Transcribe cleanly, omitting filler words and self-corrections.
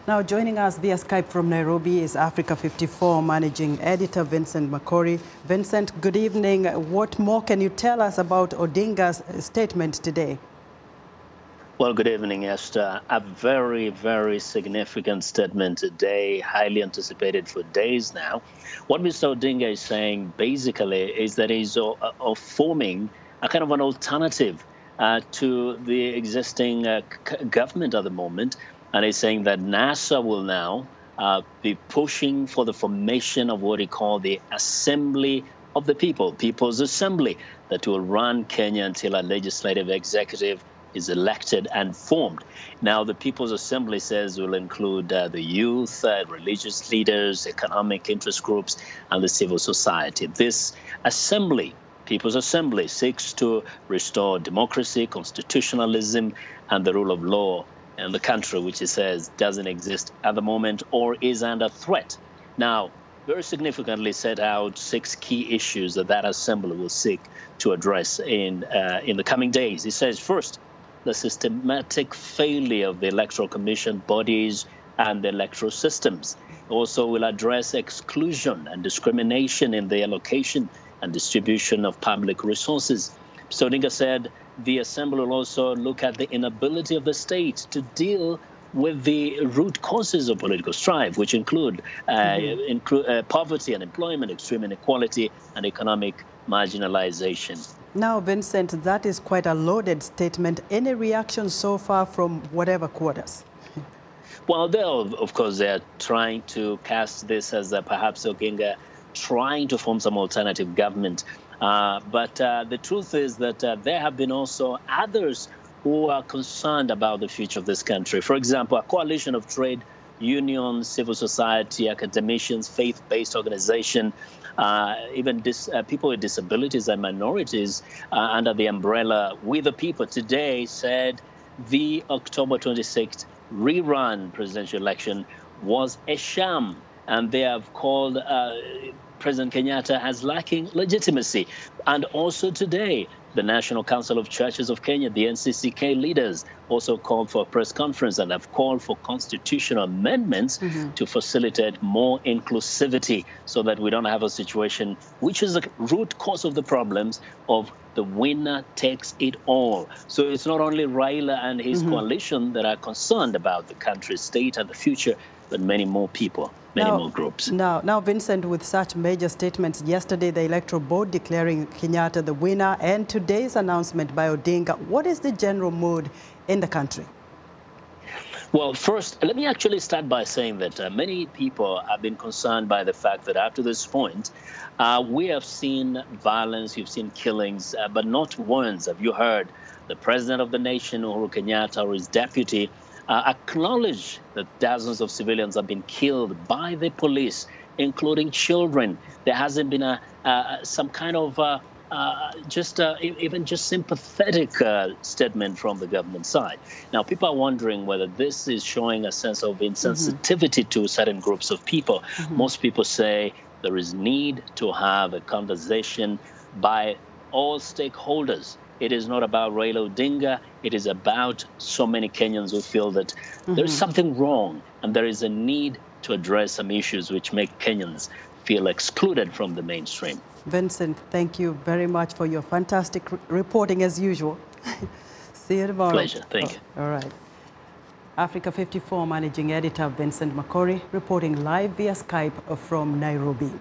Now, joining us via Skype from Nairobi is Africa 54 Managing Editor Vincent Makori. Vincent, good evening. What more can you tell us about Odinga's statement today? Well, good evening, Esther. A very, very significant statement today, highly anticipated for days now. What Mr. Odinga is saying basically is that he's forming a kind of an alternative to the existing government at the moment. And he's saying that NASA will now be pushing for the formation of what he called the Assembly of the People, People's Assembly, that will run Kenya until a legislative executive is elected and formed. Now, the People's Assembly says will include the youth, religious leaders, economic interest groups, and the civil society. This assembly, People's Assembly, seeks to restore democracy, constitutionalism, and the rule of law in the country, which it says doesn't exist at the moment or is under threat. Now, very significantly set out 6 key issues that assembly will seek to address in the coming days. It says, first, the systematic failure of the Electoral Commission bodies and the electoral systems. Also will address exclusion and discrimination in the allocation and distribution of public resources. Mr. Odinga said the Assembly will also look at the inability of the state to deal with the root causes of political strife, which include poverty, unemployment, extreme inequality, and economic marginalization. Now, Vincent, that is quite a loaded statement. Any reaction so far from whatever quarters? Well, of course, they're trying to cast this as perhaps Odinga trying to form some alternative government. But the truth is that there have been also others who are concerned about the future of this country. For example, a coalition of trade unions, civil society, academicians, faith-based organizations, even people with disabilities and minorities under the umbrella We the People today said the October 26th rerun presidential election was a sham. And they have called President Kenyatta as lacking legitimacy. And also today, the National Council of Churches of Kenya, the NCCK leaders, also called for a press conference and have called for constitutional amendments to facilitate more inclusivity so that we don't have a situation which is the root cause of the problems of the winner takes it all. So it's not only Raila and his coalition that are concerned about the country's state and the future, but many more people, many more groups. Now, Vincent, with such major statements, yesterday the Electoral Board declaring Kenyatta the winner and today's announcement by Odinga, what is the general mood in the country? Well, first, let me actually start by saying that many people have been concerned by the fact that after this point, we have seen violence, you've seen killings, but not once have you heard the president of the nation, Uhuru Kenyatta, or his deputy, acknowledge that dozens of civilians have been killed by the police, including children. There hasn't been some kind of even just sympathetic statement from the government side. Now, people are wondering whether this is showing a sense of insensitivity to certain groups of people. Most people say there is need to have a conversation by all stakeholders. It is not about Raila Odinga. It is about so many Kenyans who feel that there is something wrong and there is a need to address some issues which make Kenyans feel excluded from the mainstream. Vincent, thank you very much for your fantastic reporting as usual. See you tomorrow. Pleasure. Thank you. All right. Africa 54 Managing Editor Vincent Makori reporting live via Skype from Nairobi.